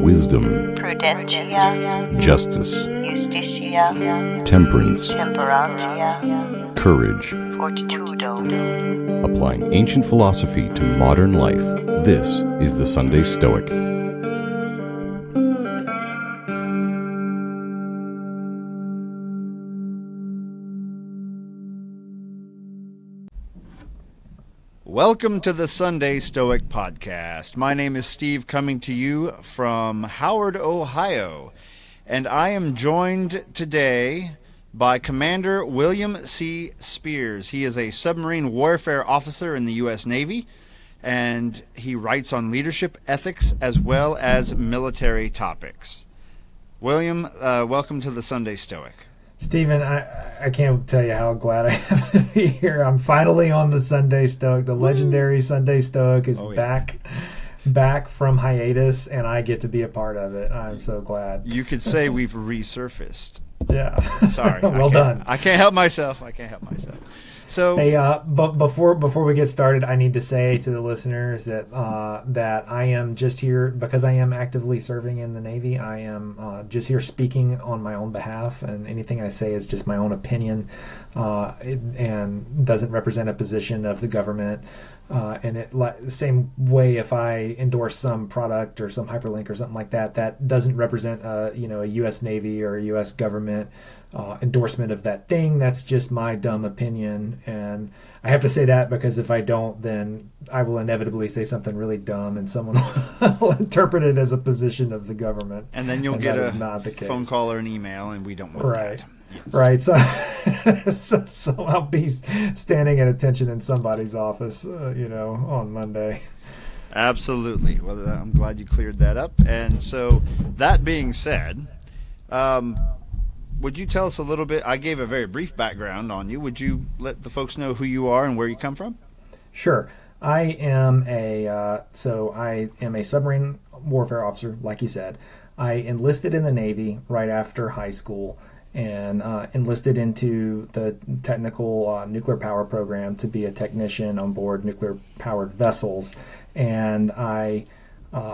wisdom, prudentia, justice, justitia, temperance, temperantia, courage. fortitudo. Applying ancient philosophy to modern life, this is the Sunday Stoic. Welcome to the Sunday Stoic Podcast. My name is Steve, coming to you from Howard, Ohio, and I am joined today by Commander William C. Spears. He is a submarine warfare officer in the U.S. Navy, and he writes on leadership, ethics, as well as military topics. William, welcome to the Sunday Stoic. Stephen, I can't tell you how glad I am to be here. I'm finally on the Sunday Stoic. The legendary Sunday Stoic is back from hiatus, and I get to be a part of it. I'm so glad. You could say we've resurfaced. Yeah. Sorry. Well done. I can't help myself. So, hey, but before we get started, I need to say to the listeners that that I am just here because I am actively serving in the Navy. I am just here speaking on my own behalf, and anything I say is just my own opinion, and doesn't represent a position of the government. And the same way, if I endorse some product or some hyperlink or something like that, that doesn't represent a U.S. Navy or a U.S. government endorsement of that thing. That's just my dumb opinion, and I have to say that because if I don't, then I will inevitably say something really dumb, and someone will interpret it as a position of the government, and then you'll get a phone call or an email, and we don't want that. Yes. Right. So I'll be standing at attention in somebody's office, on Monday. Absolutely. Well, I'm glad you cleared that up. And so, that being said, would you tell us a little bit? I gave a very brief background on you. Would you let the folks know who you are and where you come from? Sure. I am a submarine warfare officer, like you said. I enlisted in the Navy right after high school, and enlisted into the technical nuclear power program to be a technician on board nuclear-powered vessels. And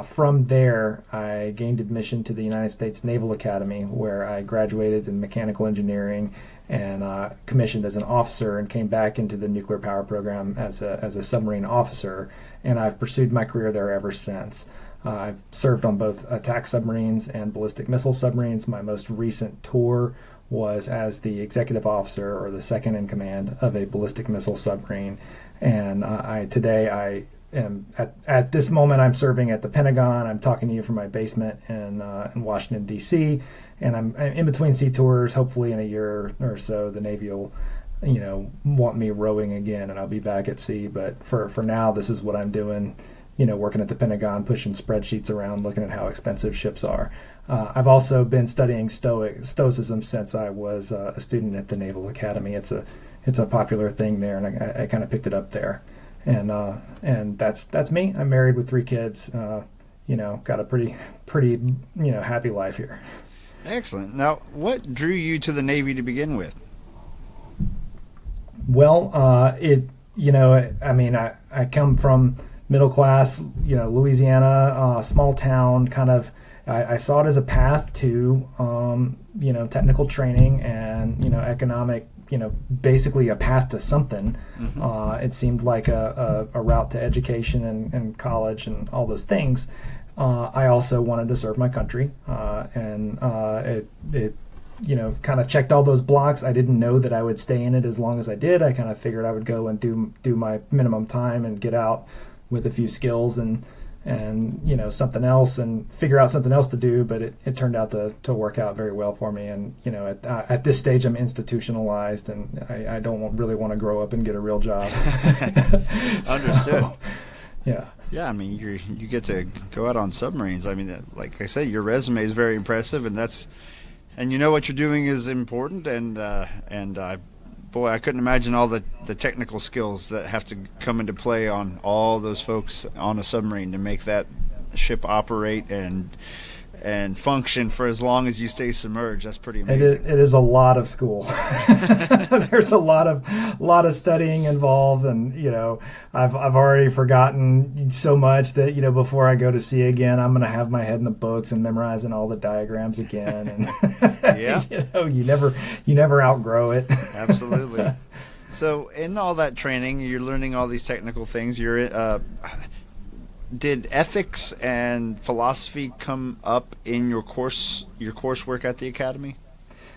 from there, I gained admission to the United States Naval Academy, where I graduated in mechanical engineering and commissioned as an officer, and came back into the nuclear power program as a submarine officer. And I've pursued my career there ever since. I've served on both attack submarines and ballistic missile submarines. My most recent tour was as the executive officer, or the second in command, of a ballistic missile submarine. And today I am at this moment I'm serving at the Pentagon. I'm talking to you from my basement in Washington, D.C., and I'm in between sea tours. Hopefully in a year or so the Navy will want me rowing again, and I'll be back at sea. But for now, this is what I'm doing. Working at the Pentagon, pushing spreadsheets around, looking at how expensive ships are. I've also been studying Stoicism since I was a student at the Naval Academy. It's a popular thing there, and I kind of picked it up there. And that's me. I'm married with 3 kids. Got a pretty happy life here. Excellent. Now, what drew you to the Navy to begin with? Well, I come from middle class, Louisiana, small town kind of. I saw it as a path to, technical training and, economic, basically a path to something. Mm-hmm. It seemed like a route to education and college and all those things. I also wanted to serve my country, and it kind of checked all those blocks. I didn't know that I would stay in it as long as I did. I kind of figured I would go and do my minimum time and get out with a few skills and something else, and figure out something else to do. But it turned out to work out very well for me. And at this stage I'm institutionalized, and I don't really want to grow up and get a real job. Understood. Yeah. Yeah, I mean, you get to go out on submarines. I mean, like I say, your resume is very impressive, and what you're doing is important. Boy, I couldn't imagine all the technical skills that have to come into play on all those folks on a submarine to make that ship operate and and function for as long as you stay submerged. That's pretty amazing. It is a lot of school. There's a lot of studying involved, and I've already forgotten so much that before I go to sea again, I'm gonna have my head in the books and memorizing all the diagrams again. And Yeah. you never outgrow it. Absolutely. So in all that training, you're learning all these technical things. Did ethics and philosophy come up in your coursework at the academy?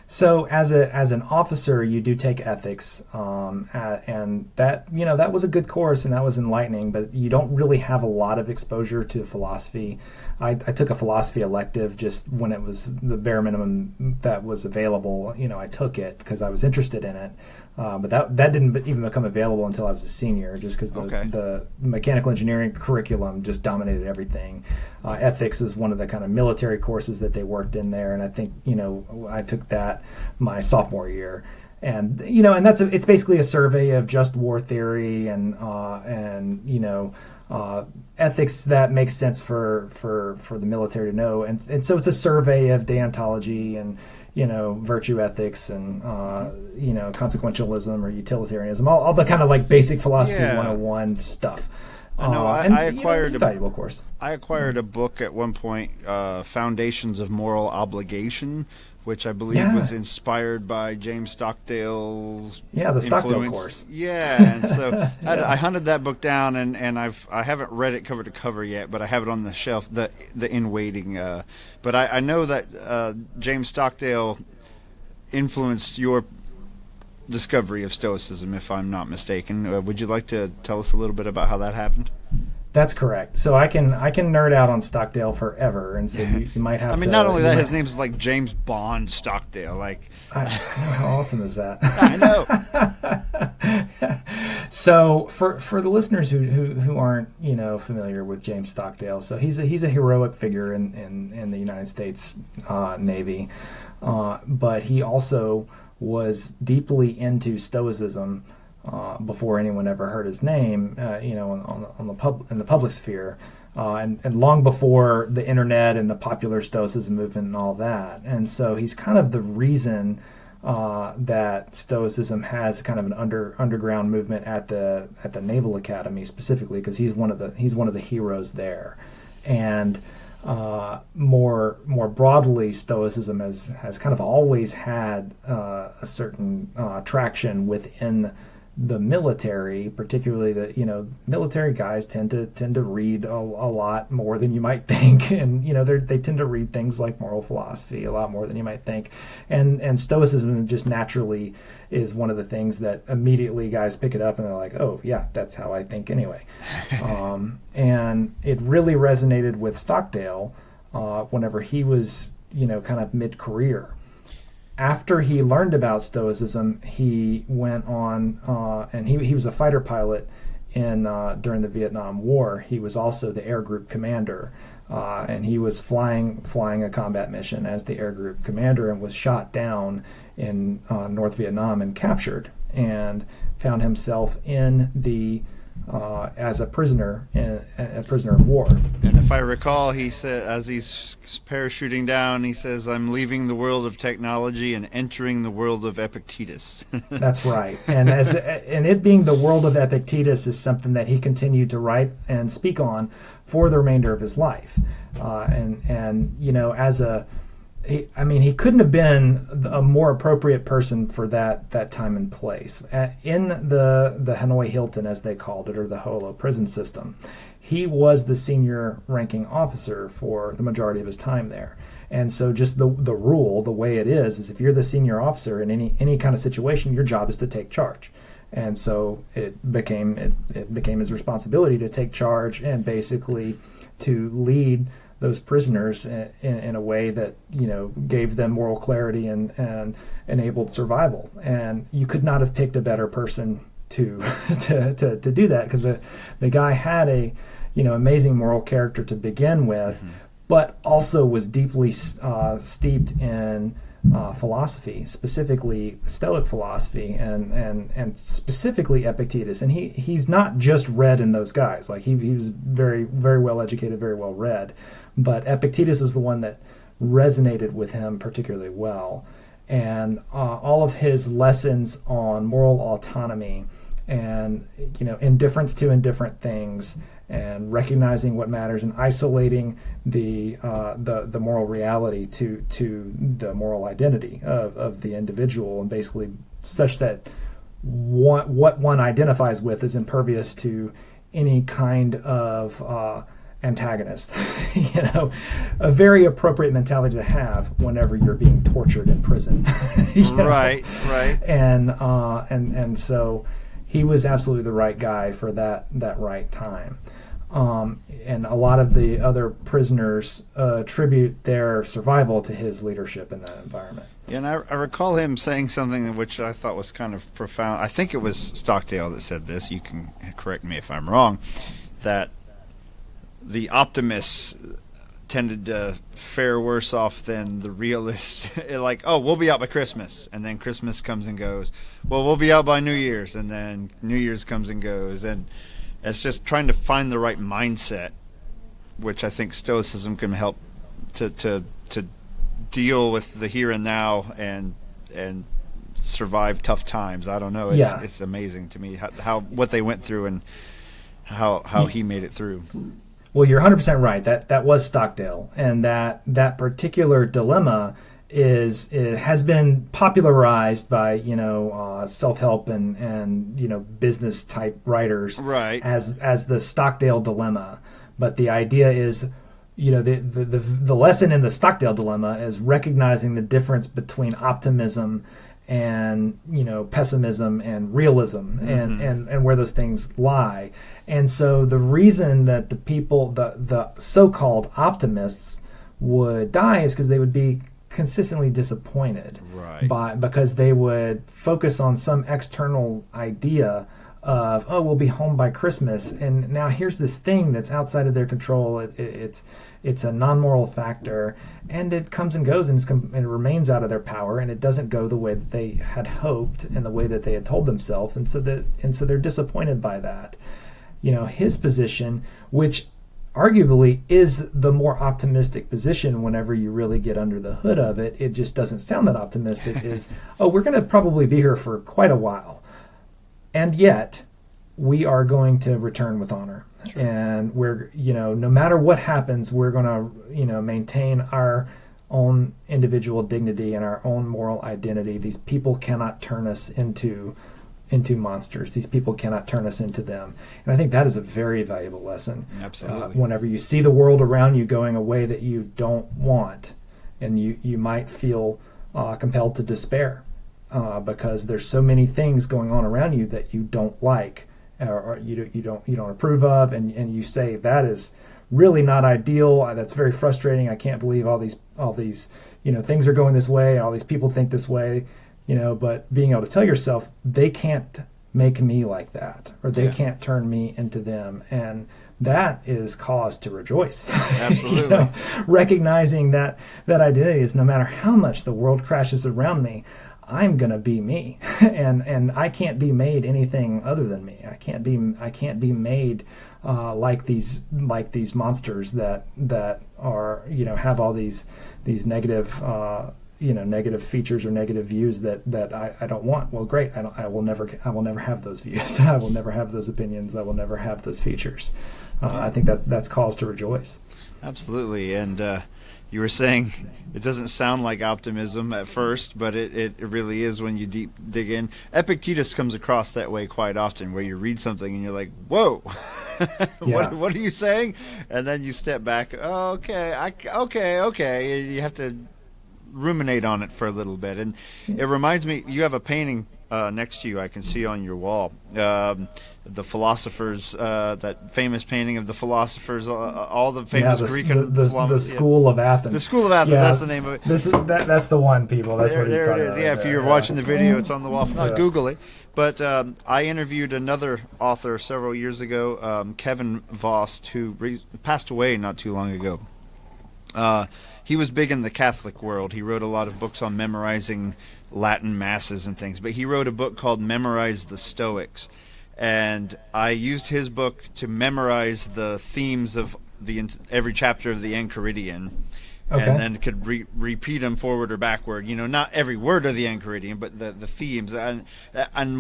So as an officer, you do take ethics, and that was a good course and that was enlightening. But you don't really have a lot of exposure to philosophy. I took a philosophy elective just when it was the bare minimum that was available. I took it because I was interested in it. But that didn't even become available until I was a senior, just because the mechanical engineering curriculum just dominated everything. Ethics is one of the kind of military courses that they worked in there, and I think I took that my sophomore year, and it's basically a survey of just war theory and ethics that makes sense for the military to know, and so it's a survey of deontology and virtue ethics and consequentialism or utilitarianism, all the kind of like basic philosophy 101 stuff. I know. I acquired it's a valuable course. I acquired a book at one point, Foundations of Moral Obligation, which I believe was inspired by James Stockdale's the Stockdale influence. course. Yeah, and so I hunted that book down, and I haven't read it cover to cover yet, but I have it on the shelf, the in waiting. But I know that James Stockdale influenced your discovery of Stoicism, if I'm not mistaken. Would you like to tell us a little bit about how that happened? That's correct. So I can nerd out on Stockdale forever, and so you might have. I mean, to, not only that, his name is like James Bond Stockdale. Like, I know, how awesome is that? I know. So for the listeners who aren't familiar with James Stockdale, so he's a heroic figure in the United States Navy, but he also was deeply into Stoicism before anyone ever heard his name, in the public sphere, and long before the internet and the popular Stoicism movement and all that. And so he's kind of the reason that Stoicism has kind of an underground movement at the Naval Academy specifically, because he's one of the heroes there. And more broadly, Stoicism has kind of always had a certain traction within the military, particularly the military guys tend to read a lot more than you might think, and they tend to read things like moral philosophy a lot more than you might think, and Stoicism just naturally is one of the things that immediately guys pick it up and they're like, oh yeah, that's how I think anyway. And it really resonated with Stockdale whenever he was kind of mid-career. After he learned about Stoicism, he went on, and he was a fighter pilot during the Vietnam War. He was also the air group commander, and he was flying a combat mission as the air group commander, and was shot down in North Vietnam and captured, and found himself in the as a prisoner of war. And if I recall, he said, as he's parachuting down, he says, "I'm leaving the world of technology and entering the world of Epictetus." That's right. And and it being the world of Epictetus is something that he continued to write and speak on for the remainder of his life. He couldn't have been a more appropriate person for that time and place. In the Hanoi Hilton, as they called it, or the Holo prison system, he was the senior ranking officer for the majority of his time there. And so just the rule, the way it is if you're the senior officer in any kind of situation, your job is to take charge. And so it became his responsibility to take charge and basically to lead those prisoners in a way that gave them moral clarity and enabled survival. And you could not have picked a better person to do that, because the guy had a amazing moral character to begin with, but also was deeply steeped in philosophy, specifically Stoic philosophy, and specifically Epictetus. And he's not just read in those guys. Like he was very, very well educated, very well read, but Epictetus was the one that resonated with him particularly well. And all of his lessons on moral autonomy and indifference to indifferent things, and recognizing what matters, and isolating the moral reality to the moral identity of the individual, and basically such that what one identifies with is impervious to any kind of antagonist. A very appropriate mentality to have whenever you're being tortured in prison. Right. And so he was absolutely the right guy for that right time. And a lot of the other prisoners attribute their survival to his leadership in that environment. Yeah, and I recall him saying something which I thought was kind of profound. I think it was Stockdale that said this. You can correct me if I'm wrong. That the optimists tended to fare worse off than the realists. Like, oh, we'll be out by Christmas, and then Christmas comes and goes. Well, we'll be out by New Year's, and then New Year's comes and goes. And it's just trying to find the right mindset, which I think Stoicism can help to deal with the here and now and survive tough times. I don't know. It's amazing to me how what they went through and how he made it through. Well, you're 100% right. That was Stockdale, and that particular dilemma has been popularized by self-help and business type writers, right, as the Stockdale dilemma. But the idea is, the lesson in the Stockdale dilemma is recognizing the difference between optimism and pessimism and realism, and where those things lie. And so the reason that the people, the so-called optimists, would die is because they would be consistently disappointed, right, because they would focus on some external idea of, oh, we'll be home by Christmas, and now here's this thing that's outside of their control. It's a non-moral factor, and it comes and goes, and it remains out of their power, and it doesn't go the way that they had hoped and the way that they had told themselves, and so they're disappointed by that. His position, which arguably is the more optimistic position whenever you really get under the hood of it, it just doesn't sound that optimistic, is, oh, we're going to probably be here for quite a while. And yet, we are going to return with honor. Sure. And we're, no matter what happens, we're going to, maintain our own individual dignity and our own moral identity. These people cannot turn us into monsters. These people cannot turn us into them. And I think that is a very valuable lesson. Absolutely. Whenever you see the world around you going a way that you don't want, and you might feel compelled to despair. Because there's so many things going on around you that you don't like, or you don't approve of, and you say, that is really not ideal. That's very frustrating. I can't believe all these things are going this way. All these people think this way, But being able to tell yourself, they can't make me like that, or they can't turn me into them, and that is cause to rejoice. Absolutely. Recognizing that identity is, no matter how much the world crashes around me, I'm gonna be me, and I can't be made anything other than me. I can't be made like these monsters that are have all these negative negative features or negative views that I don't want. Well, great. I will never have those views. I will never have those opinions. I will never have those features. I think that's cause to rejoice. Absolutely, and. You were saying it doesn't sound like optimism at first, but it really is when you dig in. Epictetus comes across that way quite often, where you read something and you're like, whoa, what are you saying? And then you step back, okay. You have to ruminate on it for a little bit. And it reminds me, you have a painting next to you I can see on your wall. The philosophers, that famous painting of the philosophers, all the famous Greek and the School of Athens. The School of Athens, that's the name of it. That's the one, people. That's what he's talking about. There it is. Yeah, if you're watching the video, it's on the wall. If not, Google it. But I interviewed another author several years ago, Kevin Vost, who passed away not too long ago. He was big in the Catholic world. He wrote a lot of books on memorizing Latin masses and things. But he wrote a book called Memorize the Stoics. And I used his book to memorize the themes of every chapter of the Enchiridion. Okay. And then could repeat them forward or backward. Not every word of the Enchiridion, but the themes. And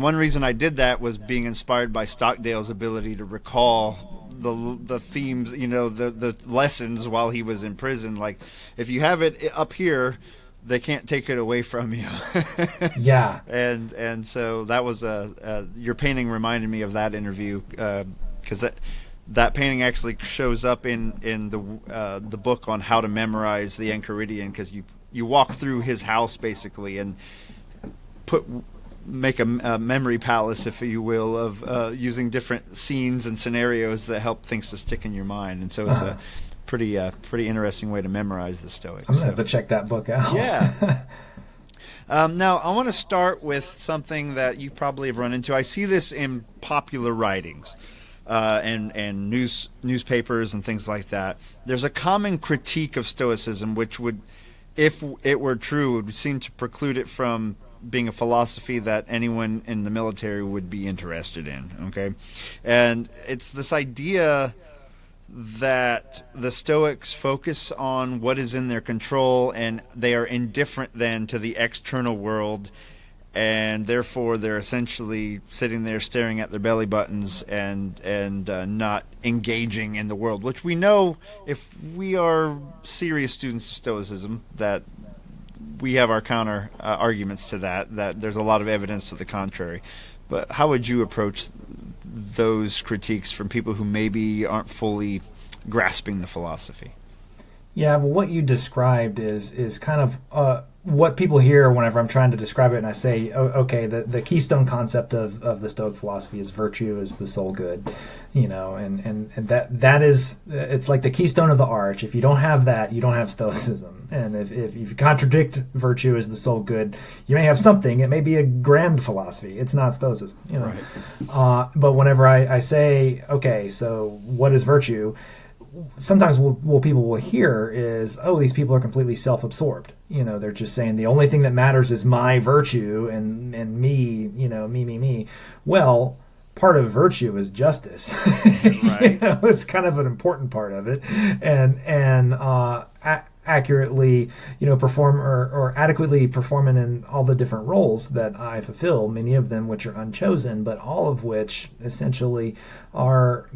one reason I did that was being inspired by Stockdale's ability to recall the themes, the lessons while he was in prison. Like, if you have it up here, they can't take it away from you. Yeah. And so that was your painting reminded me of that interview, because that painting actually shows up in the book on how to memorize the Enchiridion, because you walk through his house basically and make a memory palace, if you will, of using different scenes and scenarios that help things to stick in your mind. And so it's a pretty interesting way to memorize the Stoics. I'm gonna have to check that book out. Yeah. Now I want to start with something that you probably have run into. I see this in popular writings. And newspapers and things like that. There's a common critique of Stoicism, which would, if it were true, would seem to preclude it from being a philosophy that anyone in the military would be interested in. Okay, and it's this idea that the Stoics focus on what is in their control, and they are indifferent then to the external world. And therefore, they're essentially sitting there staring at their belly buttons and not engaging in the world, which we know, if we are serious students of Stoicism, that we have our counter arguments to that there's a lot of evidence to the contrary. But how would you approach those critiques from people who maybe aren't fully grasping the philosophy? Yeah, well, what you described is kind of what people hear whenever I'm trying to describe it, and I say, okay, the keystone concept of the Stoic philosophy is virtue is the sole good, and that is, it's like the keystone of the arch. If you don't have that, you don't have Stoicism. And if you contradict virtue as the sole good, you may have something. It may be a grand philosophy. It's not Stoicism, Right. But whenever I say, okay, so what is virtue? Sometimes what people will hear is, oh, these people are completely self-absorbed. They're just saying the only thing that matters is my virtue and me, me. Well, part of virtue is justice. Right. It's kind of an important part of it, and accurately, perform or adequately performing in all the different roles that I fulfill, many of them which are unchosen, but all of which essentially are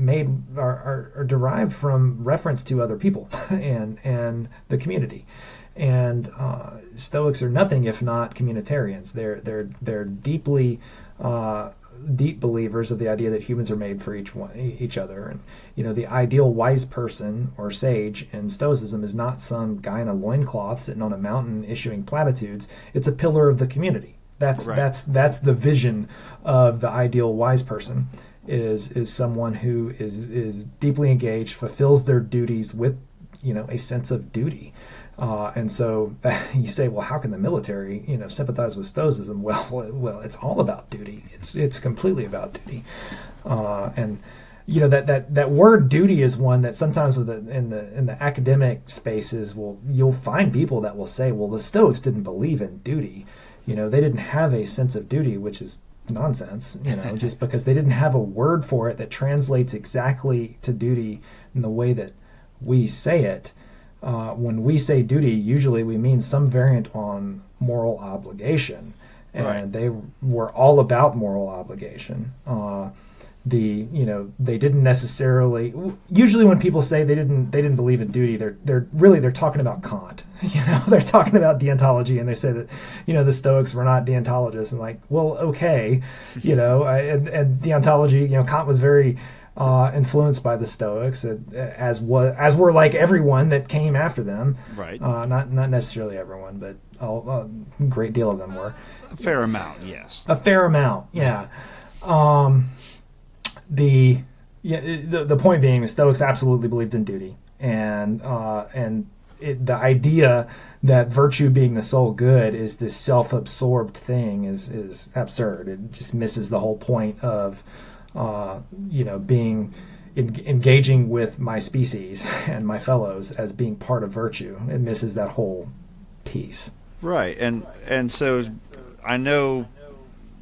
derived from reference to other people and the community. And Stoics are nothing if not communitarians. They're deeply deep believers of the idea that humans are made for each other. And the ideal wise person or sage in Stoicism is not some guy in a loincloth sitting on a mountain issuing platitudes. It's a pillar of the community. That's the vision of the ideal wise person, is someone who is deeply engaged, fulfills their duties with a sense of duty. And so you say, well, how can the military, sympathize with Stoicism? Well, it's all about duty. It's completely about duty. And that word duty is one that sometimes in the academic spaces you'll find people that will say, well, the Stoics didn't believe in duty. They didn't have a sense of duty, which is nonsense, just because they didn't have a word for it that translates exactly to duty in the way that we say it. When we say duty, usually we mean some variant on moral obligation, and right. They were all about moral obligation. They didn't necessarily. Usually, when people say they didn't believe in duty, they're talking about Kant. They're talking about deontology, and they say that the Stoics were not deontologists. And like, well, okay, and deontology. Kant was very influenced by the Stoics, as were like everyone that came after them. Right. Not necessarily everyone, but a great deal of them were. A fair amount, yes. A fair amount, yeah. The point being, the Stoics absolutely believed in duty, and the idea that virtue being the sole good is this self-absorbed thing is absurd. It just misses the whole point of being engaging with my species and my fellows as being part of virtue. It misses that whole piece. Right. And so I know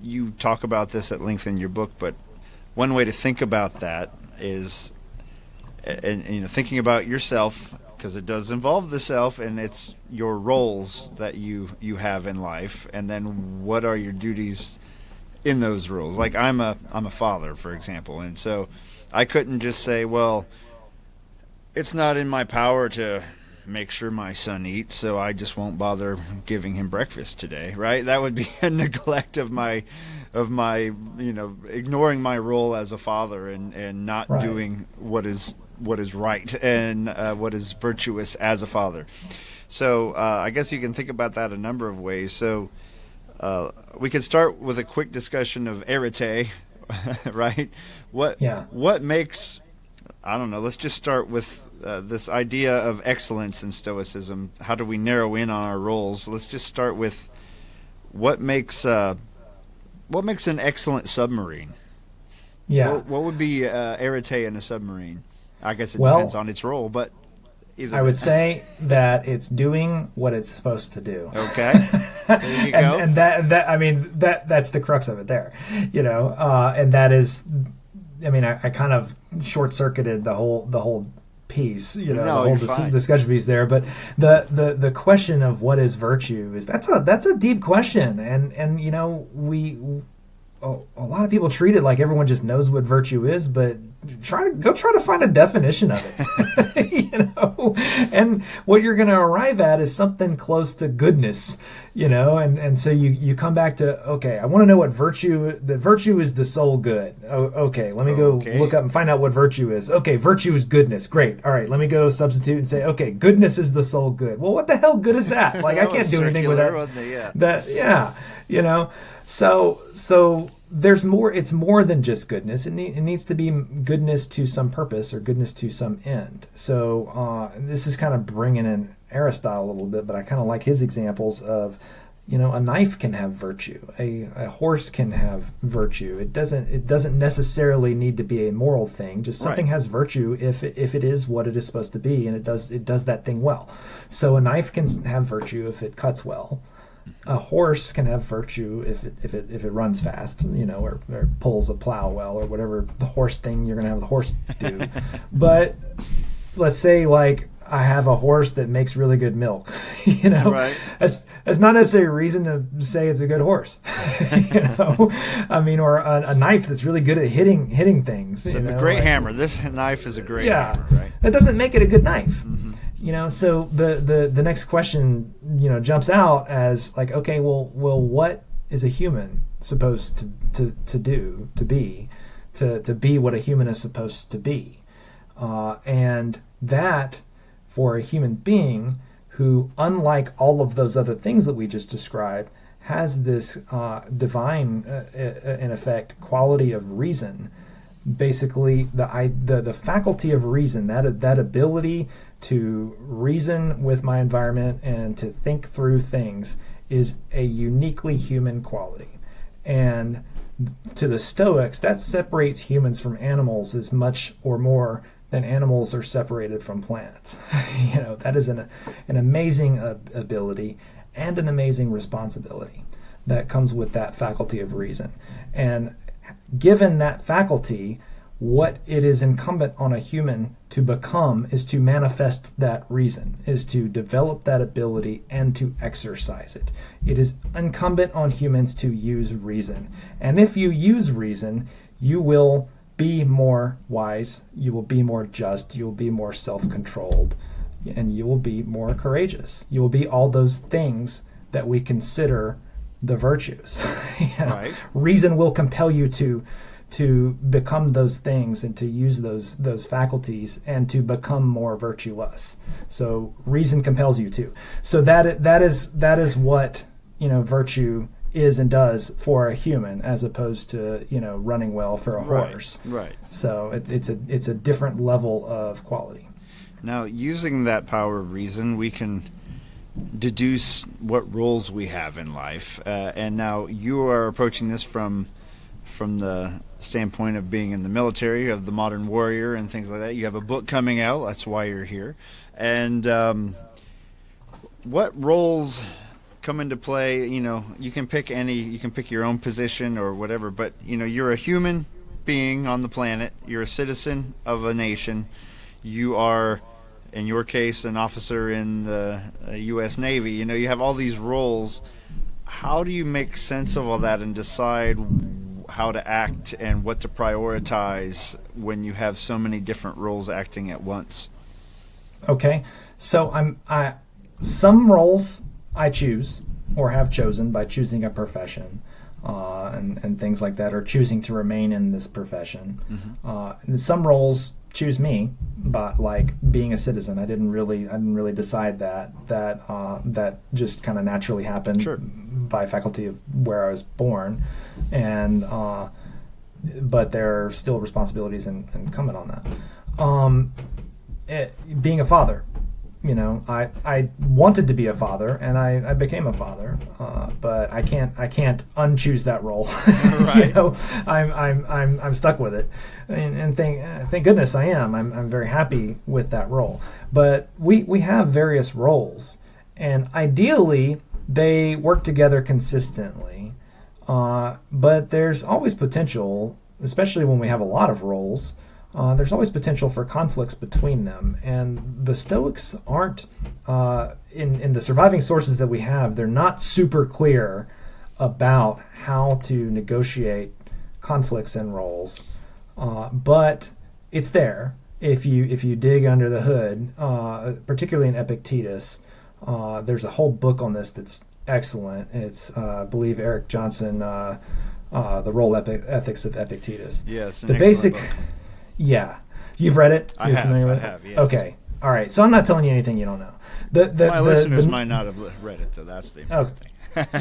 you talk about this at length in your book, but one way to think about that is, and thinking about yourself, because it does involve the self, and it's your roles that you have in life, and then what are your duties in those roles. Like I'm a father, for example, and so I couldn't just say, well, it's not in my power to make sure my son eats, so I just won't bother giving him breakfast today, right? That would be a neglect of my ignoring my role as a father and not Right. doing what is right and what is virtuous as a father. So I guess you can think about that a number of ways. So we could start with a quick discussion of arete, right? What makes, I don't know, let's just start with this idea of excellence in Stoicism. How do we narrow in on our roles? Let's just start with what makes an excellent submarine? Yeah. What would be arete in a submarine? I guess it depends on its role, but either I would say that it's doing what it's supposed to do. Okay, there you go. and that's the crux of it there, and that is, I kind of short circuited the whole piece, the whole discussion piece there. But the question of what is virtue is that's a deep question, and a lot of people treat it like everyone just knows what virtue is, but try to find a definition of it. And what you're going to arrive at is something close to goodness, and so you come back to, okay, I want to know what virtue is. The soul good. Okay, let me go look up and find out what virtue is. Okay, virtue is goodness. Great. All right, let me go substitute and say, okay, goodness is the soul good. Well, what the hell good is that? Like, I can't do anything with that. So there's more. It's more than just goodness. It needs to be goodness to some purpose or goodness to some end. So this is kind of bringing in Aristotle a little bit, but I kind of like his examples of, a knife can have virtue, a horse can have virtue. It doesn't necessarily need to be a moral thing. Just something has virtue if it is what it is supposed to be, and it does that thing well. So a knife can have virtue if it cuts well. A horse can have virtue if it runs fast, or pulls a plow well, or whatever the horse thing you're going to have the horse do. But let's say, like, I have a horse that makes really good milk, Right. That's not necessarily a reason to say it's a good horse, or a knife that's really good at hitting things. It's a great hammer. This knife is a great hammer, right? That doesn't make it a good knife. Mm-hmm. So the next question, jumps out as like, okay, well, what is a human supposed to be what a human is supposed to be? And that for a human being who, unlike all of those other things that we just described, has this divine, in effect, quality of reason. Basically, the faculty of reason, that ability to reason with my environment and to think through things, is a uniquely human quality. And to the Stoics, that separates humans from animals as much or more than animals are separated from plants. That is an amazing ability and an amazing responsibility that comes with that faculty of reason. And given that faculty, what it is incumbent on a human to become is to manifest that reason, is to develop that ability and to exercise it. It is incumbent on humans to use reason. And if you use reason, you will be more wise, you will be more just, you will be more self-controlled, and you will be more courageous. You will be all those things that we consider the virtues. Right. Reason will compel you to become those things and to use those faculties and to become more virtuous. So reason compels you to. So that is what virtue is and does for a human, as opposed to running well for a horse. Right. So it's a different level of quality. Now, using that power of reason, we can deduce what roles we have in life. And now you are approaching this from from the standpoint of being in the military, of the modern warrior and things like that. You have a book coming out. That's why you're here. And what roles come into play? You can pick your own position or whatever, but you're a human being on the planet. You're a citizen of a nation. You are, in your case, an officer in the U.S. Navy. You have all these roles. How do you make sense of all that and decide how to act and what to prioritize when you have so many different roles acting at once? Okay, so some roles I choose or have chosen by choosing a profession and things like that, or choosing to remain in this profession. Mm-hmm. And some roles choose me, but like being a citizen, I didn't really decide that just kind of naturally happened. Sure. By faculty of where I was born, and but there are still responsibilities incumbent on that. Being a father, I wanted to be a father, and I became a father, but I can't unchoose that role. Right. I'm stuck with it, and thank goodness I am. I'm very happy with that role. But we have various roles, and ideally they work together consistently. But there's always potential, especially when we have a lot of roles. There's always potential for conflicts between them, and the Stoics aren't in the surviving sources that we have. They're not super clear about how to negotiate conflicts and roles, but it's there if you dig under the hood. Particularly in Epictetus, there's a whole book on this that's excellent. It's I believe Eric Johnson, the Role Ethics of Epictetus. Yes, the basic book. Yeah. You've read it? I have, yes. Okay. All right. So I'm not telling you anything you don't know. My listeners might not have read it, though. That's the important thing.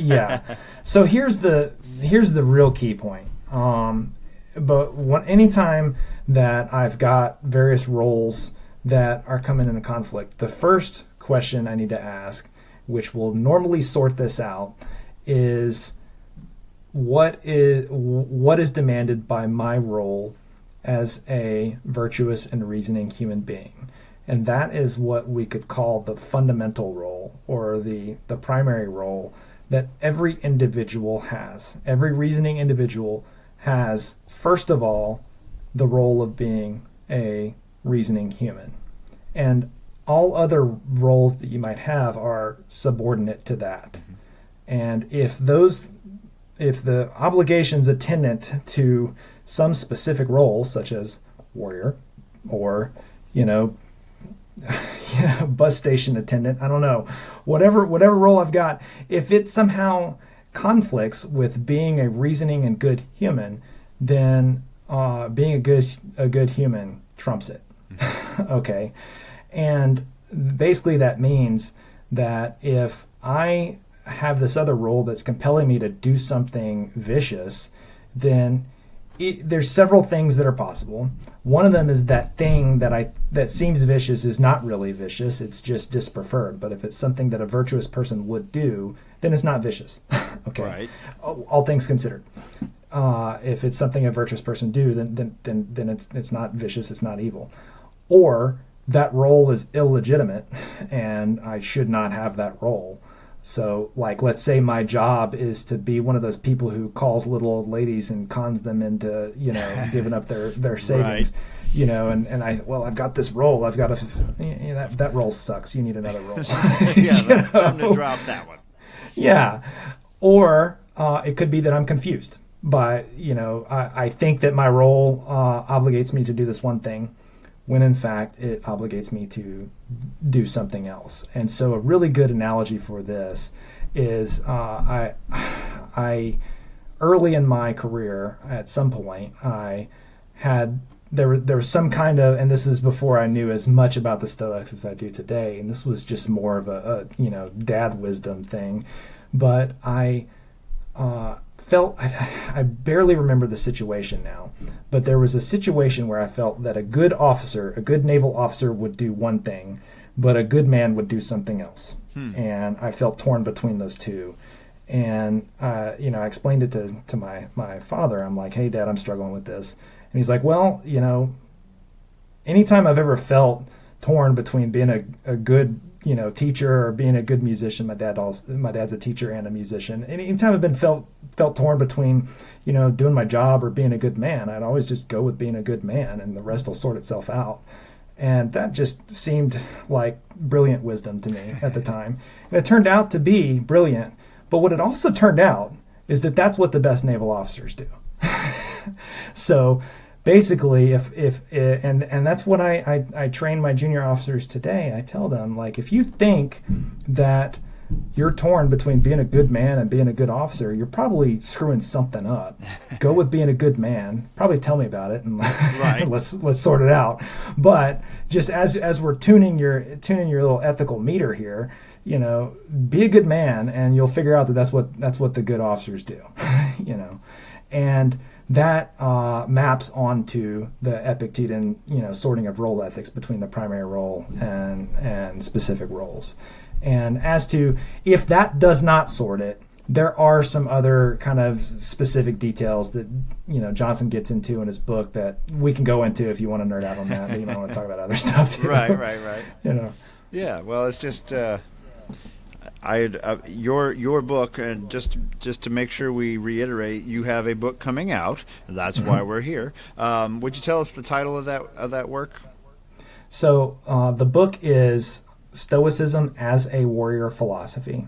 Yeah. So here's the real key point. But anytime that I've got various roles that are coming into conflict, the first question I need to ask, which will normally sort this out, is what is demanded by my role as a virtuous and reasoning human being. And that is what we could call the fundamental role, or the primary role that every individual has. Every reasoning individual has, first of all, the role of being a reasoning human. And all other roles that you might have are subordinate to that. Mm-hmm. And if the obligations attendant to some specific role, such as warrior or, bus station attendant, I don't know, whatever role I've got, if it somehow conflicts with being a reasoning and good human, then being a good human trumps it. Okay. And basically that means that if I have this other role that's compelling me to do something vicious, then there's several things that are possible. One of them is that thing that seems vicious is not really vicious. It's just dispreferred. But if it's something that a virtuous person would do, then it's not vicious. Okay. Right. All things considered. If it's something a virtuous person do, then it's not vicious. It's not evil. Or that role is illegitimate, and I should not have that role. So, like, let's say my job is to be one of those people who calls little old ladies and cons them into, giving up their savings, right. I've got this role. I've got that role sucks. You need another role. Yeah, time to drop that one. Yeah. Or it could be that I'm confused by, I think that my role obligates me to do this one thing, when in fact it obligates me to do something else. And so a really good analogy for this is I early in my career, at some point, there was some kind of, and this is before I knew as much about the Stoics as I do today, and this was just more of a dad wisdom thing, but I felt, I barely remember the situation now, but there was a situation where I felt that a good naval officer would do one thing, but a good man would do something else. And I felt torn between those two. And I explained it to my father. I'm like, hey, Dad, I'm struggling with this. And he's like, well, anytime I've ever felt torn between being a good teacher or being a good musician, my dad's a teacher and a musician. Anytime I've been felt torn between doing my job or being a good man, I'd always just go with being a good man, and the rest will sort itself out. And that just seemed like brilliant wisdom to me at the time. And it turned out to be brilliant. But what it also turned out is that that's what the best naval officers do. So basically, and that's what I train my junior officers today. I tell them, like, if you think that you're torn between being a good man and being a good officer, you're probably screwing something up. Go with being a good man. Probably tell me about it, and right. let's sort it out. But just as we're tuning your little ethical meter here, be a good man, and you'll figure out that that's what the good officers do. And that maps onto the Epictetan, sorting of role ethics between the primary role and specific roles. And as to if that does not sort it, there are some other kind of specific details that Johnson gets into in his book that we can go into if you want to nerd out on that. But you might want to talk about other stuff too. Right. Yeah. Well, it's just your book, and just to make sure we reiterate, you have a book coming out. That's why we're here. Would you tell us the title of that work? So the book is Stoicism as a Warrior Philosophy.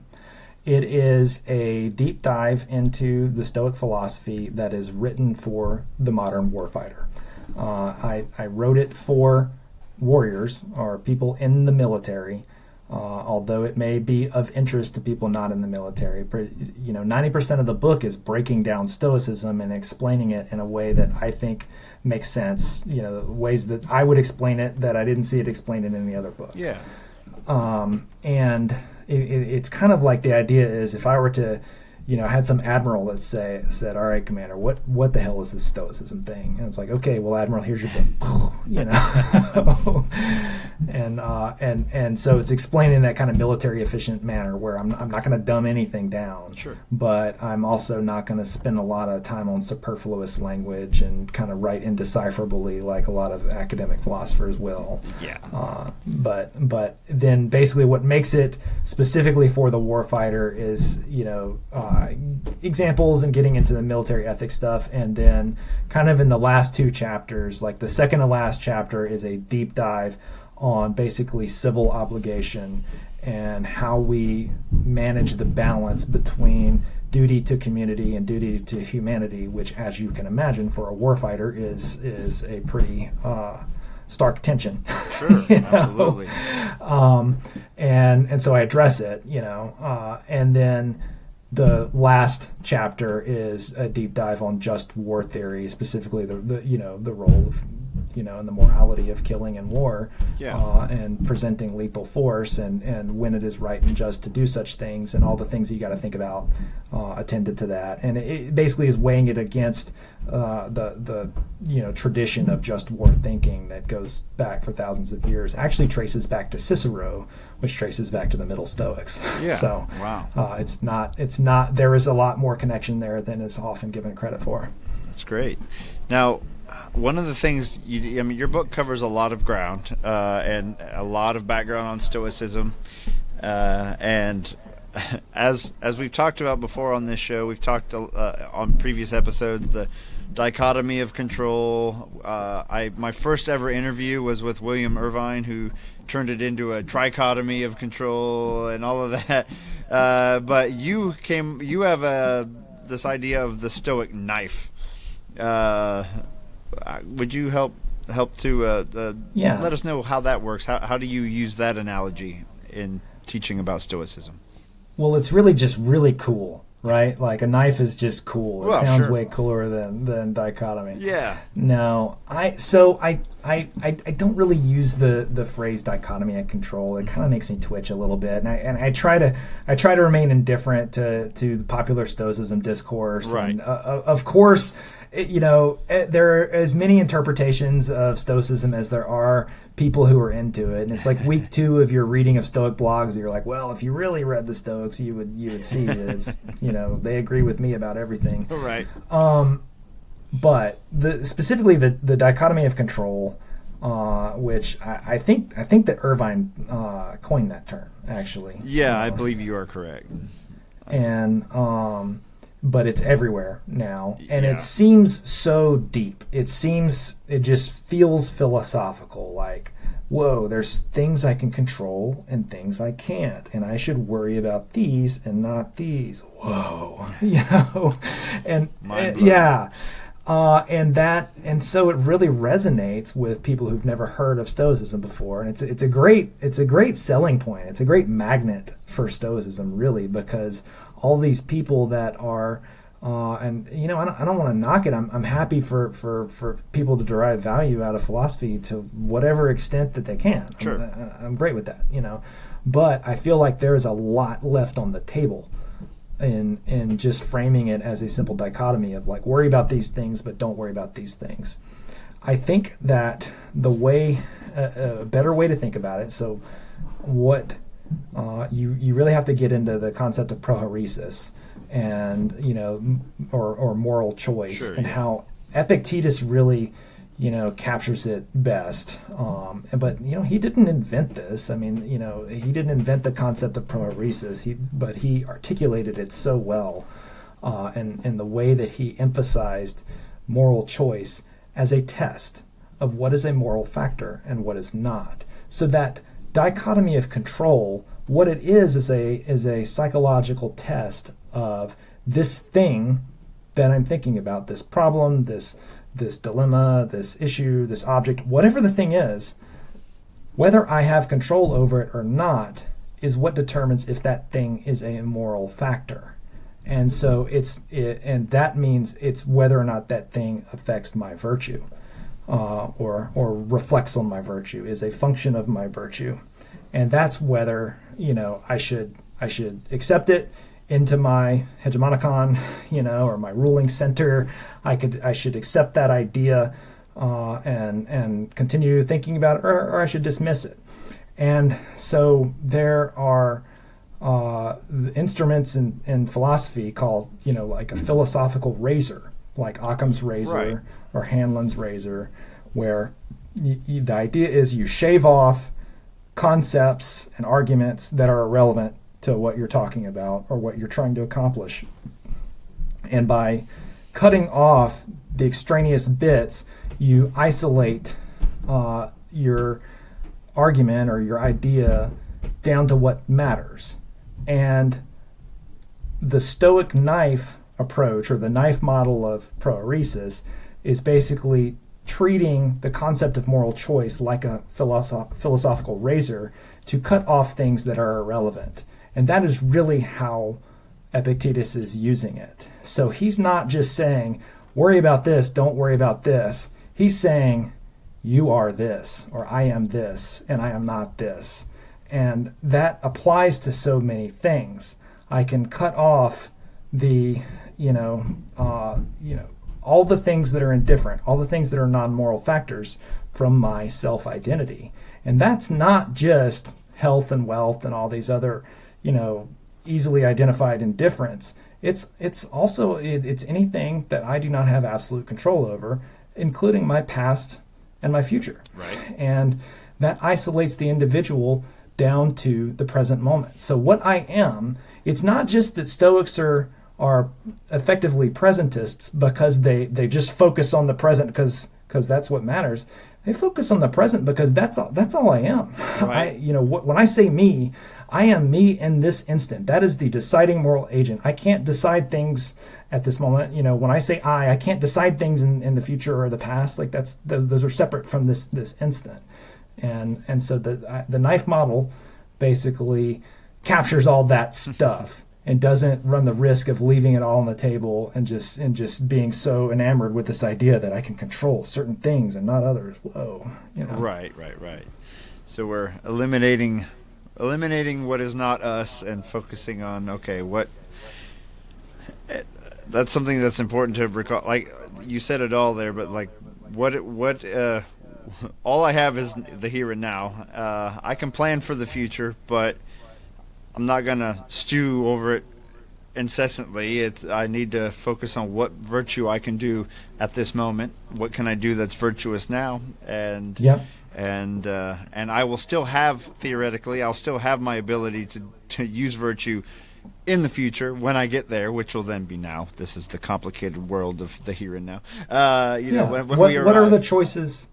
It is a deep dive into the Stoic philosophy that is written for the modern warfighter. I wrote it for warriors, or people in the military, although it may be of interest to people not in the military. 90% of the book is breaking down Stoicism and explaining it in a way that I think makes sense, ways that I would explain it that I didn't see it explained in any other book. Yeah. And it's kind of like the idea is, if I were to, I had some admiral that said, all right, Commander, what the hell is this Stoicism thing? And it's like, okay, well, Admiral, here's your book, and so it's explained in that kind of military efficient manner where I'm not going to dumb anything down, sure, but I'm also not going to spend a lot of time on superfluous language and kind of write indecipherably like a lot of academic philosophers will. Yeah. But then basically what makes it specifically for the warfighter is, examples and getting into the military ethics stuff. And then kind of in the last two chapters, like the second to last chapter is a deep dive on basically civil obligation and how we manage the balance between duty to community and duty to humanity, which, as you can imagine, for a warfighter is a pretty stark tension. Sure, absolutely. And so I address it, and then the last chapter is a deep dive on just war theory, specifically the role of, and the morality of killing in war, and presenting lethal force, and when it is right and just to do such things, and all the things that you got to think about attended to that. And it basically is weighing it against the tradition of just war thinking that goes back for thousands of years. Actually traces back to Cicero, which traces back to the Middle Stoics. Yeah. So wow. It's not. There is a lot more connection there than is often given credit for. That's great. Now, one of the things your book covers a lot of ground and a lot of background on Stoicism, and as we've talked about before on this show, we've talked on previous episodes, the dichotomy of control. My first ever interview was with William Irvine, who turned it into a trichotomy of control and all of that. But you have this idea of the Stoic knife. Would you help to let us know how that works? How do you use that analogy in teaching about Stoicism? Well, it's really just really cool, right? Like a knife is just cool. It sounds way cooler than dichotomy. Yeah. No, I don't really use the phrase dichotomy and control. It kind of makes me twitch a little bit, and I try to remain indifferent to the popular Stoicism discourse. Right. And of course, there are as many interpretations of Stoicism as there are people who are into it. And it's like week 2 of your reading of Stoic blogs. You're like, well, if you really read the Stoics, you would see that it's, they agree with me about everything. Right. But specifically the dichotomy of control, which I think that Irvine coined that term, actually. Yeah, I believe you are correct. And but it's everywhere now, and Yeah. it seems so deep. It just feels philosophical, like, whoa, there's things I can control and things I can't, and I should worry about these and not these. Whoa, and Mind-blowing. yeah. And so it really resonates with people who've never heard of Stoicism before, and it's a great selling point. It's a great magnet for Stoicism, really, because all these people that are, and I don't want to knock it. I'm happy for people to derive value out of philosophy to whatever extent that they can. Sure. I'm great with that, but I feel like there is a lot left on the table in just framing it as a simple dichotomy of like, worry about these things, but don't worry about these things. I think that a better way to think about it, so what you really have to get into the concept of prohoresis and, or moral choice, Sure, and yeah. how Epictetus really, captures it best. But he didn't invent this. I mean, he didn't invent the concept of prohoresis. But he articulated it so well, and the way that he emphasized moral choice as a test of what is a moral factor and what is not. So that dichotomy of control, what it is a psychological test of this thing that I'm thinking about, this problem, this dilemma, this issue, this object, whatever the thing is, whether I have control over it or not is what determines if that thing is a moral factor. And so and that means it's whether or not that thing affects my virtue, or reflects on my virtue, is a function of my virtue. And that's whether, I should accept it into my hegemonicon, or my ruling center. I should accept that idea and continue thinking about it, or I should dismiss it. And so there are instruments in philosophy called, like a philosophical razor, like Occam's razor, Right. or Hanlon's razor, where the idea is you shave off concepts and arguments that are irrelevant to what you're talking about or what you're trying to accomplish. And by cutting off the extraneous bits, you isolate your argument or your idea down to what matters. And the Stoic knife approach, or the knife model of prohoresis, is basically treating the concept of moral choice like a philosophical razor to cut off things that are irrelevant. And that is really how Epictetus is using it. So he's not just saying, worry about this, don't worry about this. He's saying, you are this, or I am this, and I am not this. And that applies to so many things. I can cut off the, all the things that are indifferent, all the things that are non-moral factors from my self-identity. And that's not just health and wealth and all these other, easily identified indifference. It's also anything that I do not have absolute control over, including my past and my future. Right. And that isolates the individual down to the present moment. So what I am, it's not just that Stoics are effectively presentists because they just focus on the present because that's what matters. They focus on the present because that's all I am. Right. When I say me, I am me in this instant. That is the deciding moral agent. I can't decide things at this moment. When I say I can't decide things in the future or the past. Like those are separate from this instant. And so the knife model basically captures all that stuff and doesn't run the risk of leaving it all on the table and just being so enamored with this idea that I can control certain things and not others. Whoa, Right. So we're eliminating what is not us and focusing on, okay, what. That's something that's important to recall. Like you said it all there, but like what all I have is the here and now. I can plan for the future, but I'm not gonna stew over it incessantly. I need to focus on what virtue I can do at this moment. What can I do that's virtuous now? And Yep. and I will still have, theoretically, I'll still have my ability to use virtue in the future when I get there, which will then be now. This is the complicated world of the here and now. When we arrive. What are the choices?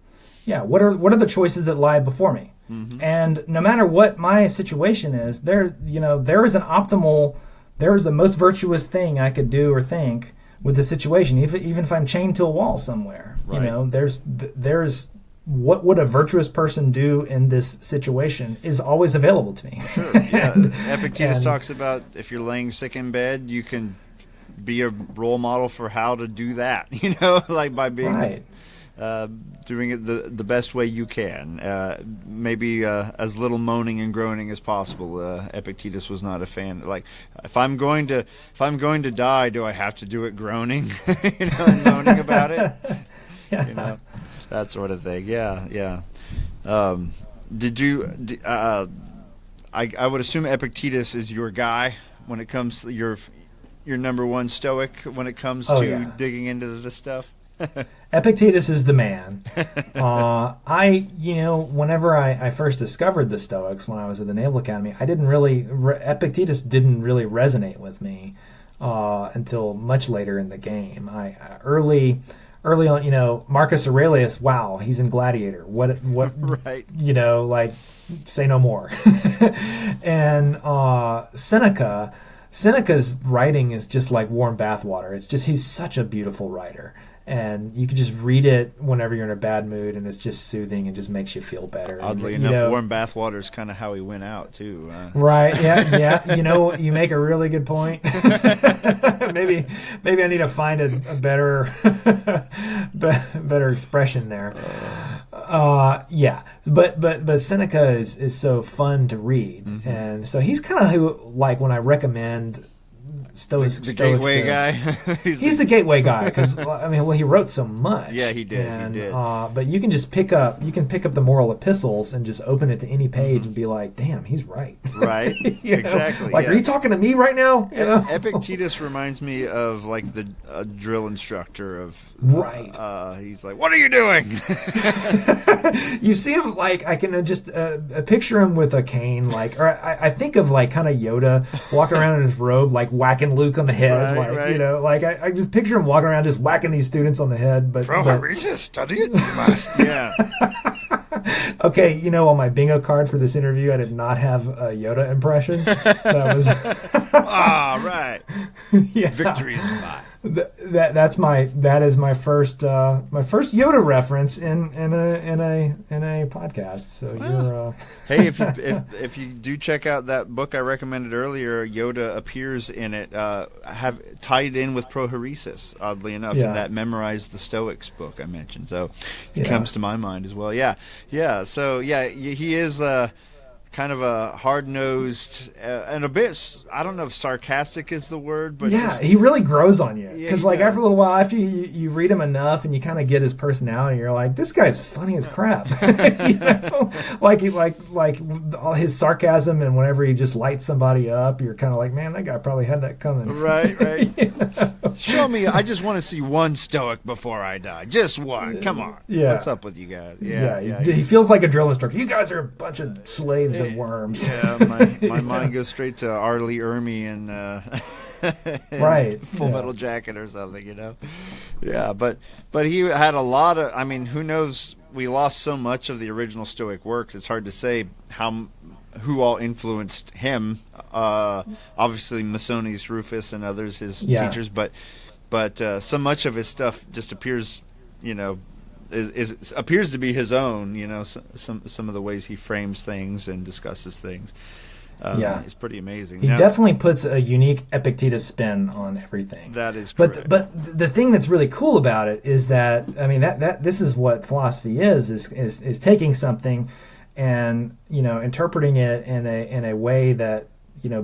Yeah, what are the choices that lie before me? Mm-hmm. And no matter what my situation is, there is a most virtuous thing I could do or think with the situation, even if I'm chained to a wall somewhere. Right. There's what would a virtuous person do in this situation is always available to me. Sure. Yeah. Epictetus talks about if you're laying sick in bed, you can be a role model for how to do that. Like by being Right. Doing it the best way you can. Maybe as little moaning and groaning as possible. Epictetus was not a fan. Like, if I'm going to die, do I have to do it groaning? And moaning about it. Yeah. That sort of thing. Yeah. Did you? I would assume Epictetus is your guy when it comes to your number one Stoic when it comes to digging into this stuff. Epictetus is the man. Whenever I first discovered the Stoics when I was at the Naval Academy, Epictetus didn't really resonate with me until much later in the game. Early on, Marcus Aurelius, wow, he's in Gladiator. What? Right. Say no more. And Seneca's writing is just like warm bathwater. He's such a beautiful writer. And you can just read it whenever you're in a bad mood, and it's just soothing and just makes you feel better. Oddly enough, warm bathwater is kind of how he went out too. Right? Yeah. You make a really good point. maybe I need to find a better better expression there. Yeah. But Seneca is so fun to read, Mm-hmm. and so he's kind of who, like, when I recommend Stoics, the gateway guy. He's the gateway guy because he wrote so much. Yeah, he did. And, he did. But you can just pick up the moral epistles and just open it to any page and be like, "Damn, he's right." Right. Exactly. Like, yeah. are you talking to me right now? Epictetus reminds me of like the drill instructor of. Right. He's like, "What are you doing?" You see him, like, I can just picture him with a cane, like, or I think of like kind of Yoda walking around in his robe, like whacking Luke on the head, right. I just picture him walking around just whacking these students on the head. But study it, you must. Yeah. Okay, on my bingo card for this interview, I did not have a Yoda impression. That was right. Yeah. Victory is mine. That is my first Yoda reference in a podcast. So you're Hey, if you do check out that book I recommended earlier, Yoda appears in it. Have tied in with prohoresis, oddly enough, in that Memorize the Stoics book I mentioned. So it comes to my mind as well. Yeah. So he is kind of a hard-nosed and a bit, I don't know if sarcastic is the word, but he really grows on you because Yeah, after a little while, after you read him enough and you kind of get his personality, you're like, this guy's funny as crap. like all his sarcasm, and whenever he just lights somebody up, you're kind of like, man, that guy probably had that coming. Right. Show me. I just want to see one Stoic before I die. Just one. Come on. Yeah. What's up with you guys? He feels like a drill instructor. You guys are a bunch of slaves and worms. Yeah, my mind goes straight to R. Lee Ermey and right. Full Metal Jacket or something, Yeah, but he had a lot of. I mean, who knows? We lost so much of the original Stoic works. It's hard to say who all influenced him. Obviously, Masonius Rufus and others, his teachers, but so much of his stuff just appears, appears to be his own. Some of the ways he frames things and discusses things. It's pretty amazing. He definitely puts a unique Epictetus spin on everything. That is correct. But the thing that's really cool about it is that that this is what philosophy is taking something and interpreting it in a way that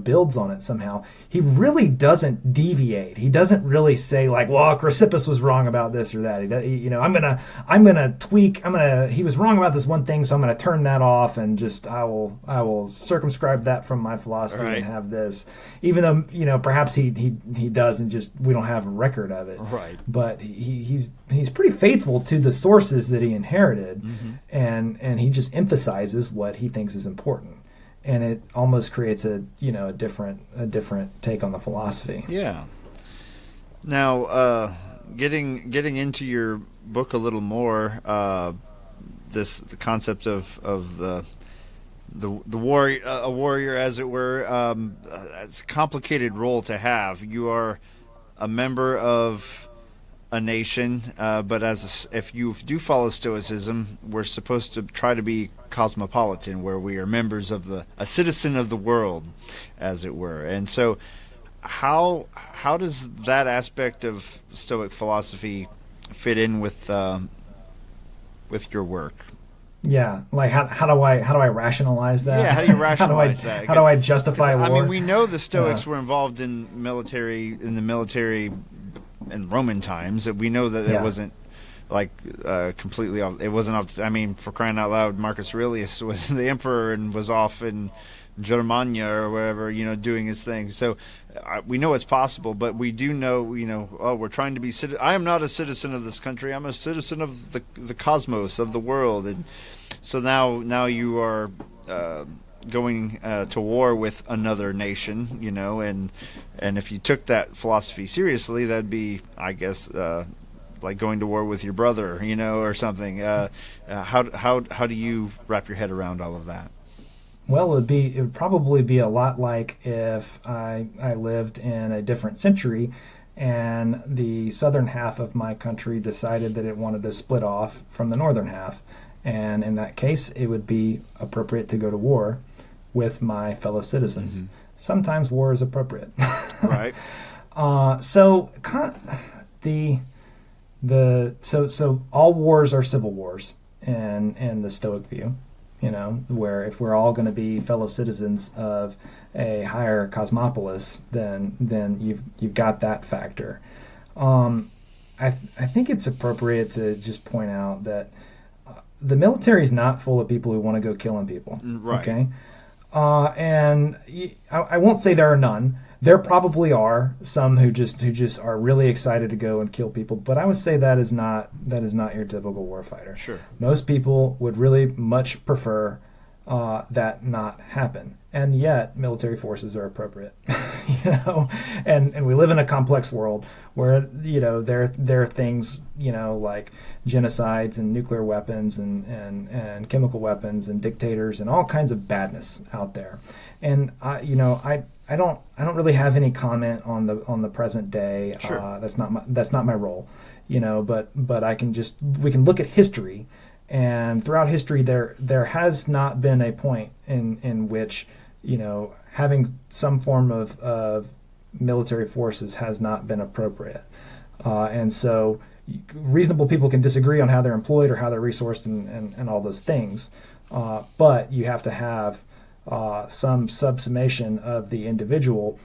builds on it somehow. He really doesn't deviate. He doesn't really say like, well, Chrysippus was wrong about this or that. I'm gonna tweak. He was wrong about this one thing, so I'm gonna turn that off and just I will circumscribe that from my philosophy Right. and have this. Even though perhaps he does, and just we don't have a record of it. Right. But he's pretty faithful to the sources that he inherited, and he just emphasizes what he thinks is important. And it almost creates a different take on the philosophy. Yeah. Now, getting into your book a little more, the concept of the warrior, a warrior, as it were, it's a complicated role to have. You are a member of a nation, but if you do follow Stoicism, we're supposed to try to be cosmopolitan, where we are members of a citizen of the world, as it were. And so, how does that aspect of Stoic philosophy fit in with your work? Yeah, like how do I rationalize that? Yeah, how do you rationalize that? How do I justify war? I mean, we know the Stoics were involved in the military in Roman times. We know that it wasn't like completely off. It wasn't off. I mean, for crying out loud, Marcus Aurelius was the emperor and was off in Germania or wherever, doing his thing. So we know it's possible, but we do know, we're trying to be. I am not a citizen of this country. I'm a citizen of the cosmos, of the world, and so now you are going to war with another nation, and if you took that philosophy seriously, that'd be, I guess, like going to war with your brother, or something. How do you wrap your head around all of that? Well, it would probably be a lot like if I lived in a different century and the southern half of my country decided that it wanted to split off from the northern half. And in that case, it would be appropriate to go to war with my fellow citizens. Mm-hmm. Sometimes war is appropriate. Right. So all wars are civil wars in the Stoic view. Where if we're all going to be fellow citizens of a higher cosmopolis, then you've got that factor. I think it's appropriate to just point out that the military is not full of people who want to go killing people. Right. Okay. And I won't say there are none. There probably are some who just are really excited to go and kill people, but I would say that is not your typical warfighter. Sure. Most people would really much prefer that not happen, and yet military forces are appropriate. And we live in a complex world where there are things like genocides and nuclear weapons and chemical weapons and dictators and all kinds of badness out there, and I don't really have any comment on the present day. Sure. That's not my role, but we can look at history, and throughout history there has not been a point in which having some form of military forces has not been appropriate, and so reasonable people can disagree on how they're employed or how they're resourced and all those things, but you have to have some subsummation of the individual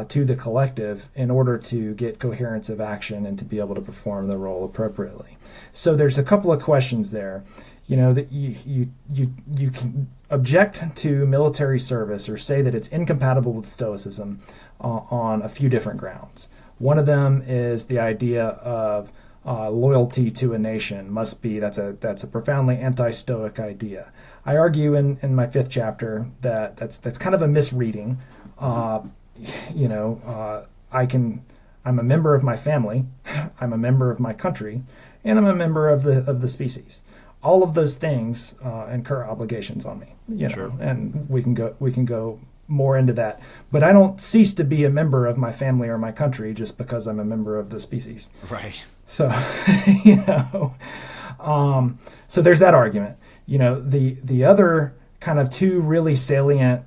to the collective in order to get coherence of action and to be able to perform the role appropriately. So there's a couple of questions there. That you can object to military service or say that it's incompatible with Stoicism on a few different grounds. One of them is the idea of loyalty to a nation that's a profoundly anti-Stoic idea. I argue in my 5th chapter that's kind of a misreading. I'm a member of my family, I'm a member of my country, and I'm a member of the species. All of those things incur obligations on me, Sure. And we can go more into that. But I don't cease to be a member of my family or my country just because I'm a member of the species. Right. So, so there's that argument. The other kind of two really salient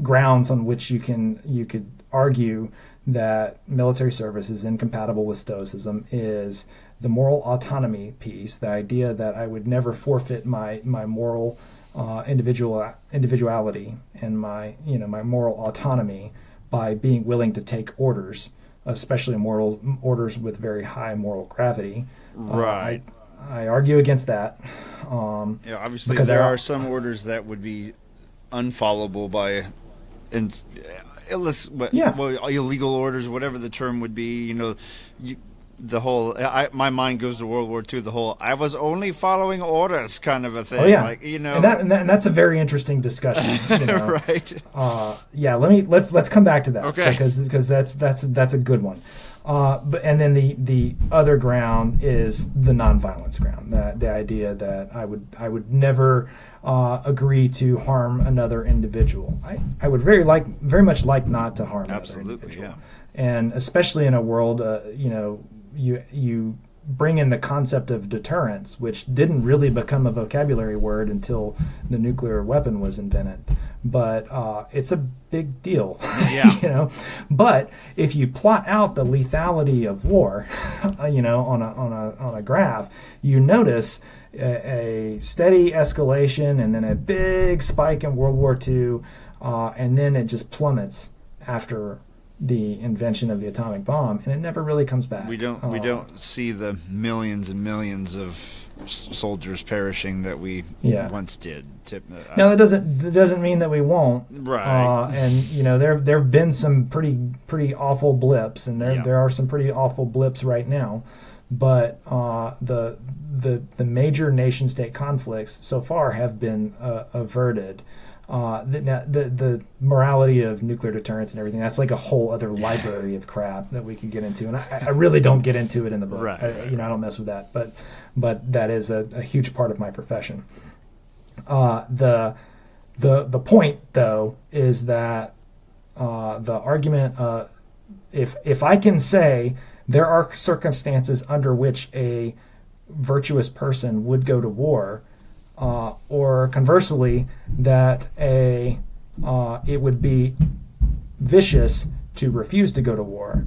grounds on which you could argue that military service is incompatible with Stoicism is the moral autonomy piece, the idea that I would never forfeit my moral individuality and my moral autonomy by being willing to take orders, especially moral orders with very high moral gravity. Right. I argue against that. Obviously because there are some orders that would be unfollowable by illegal orders, whatever the term would be. The whole my mind goes to World War II. The whole "I was only following orders" kind of a thing. Oh yeah, and that's a very interesting discussion. Right. Let's come back to that. Okay. Because that's a good one. And then the other ground is the nonviolence ground. The idea that I would never agree to harm another individual. I would very much like not to harm another individual. Yeah. And especially in a world, you bring in the concept of deterrence, which didn't really become a vocabulary word until the nuclear weapon was invented. But it's a big deal, Yeah. But if you plot out the lethality of war, on a graph, you notice a steady escalation and then a big spike in World War II, and then it just plummets after the invention of the atomic bomb, and it never really comes back. We don't see the millions and millions of soldiers perishing that we once did. Now that doesn't mean that we won't. Right. And there have been some pretty awful blips, and there are some pretty awful blips right now. But the major nation state conflicts so far have been averted. The morality of nuclear deterrence and everything, that's like a whole other library of crap that we could get into, and I really don't get into it in the book. Right. I don't mess with that, but that is a huge part of my profession. The point though is that the argument, if I can say there are circumstances under which a virtuous person would go to war, or conversely, that it would be vicious to refuse to go to war,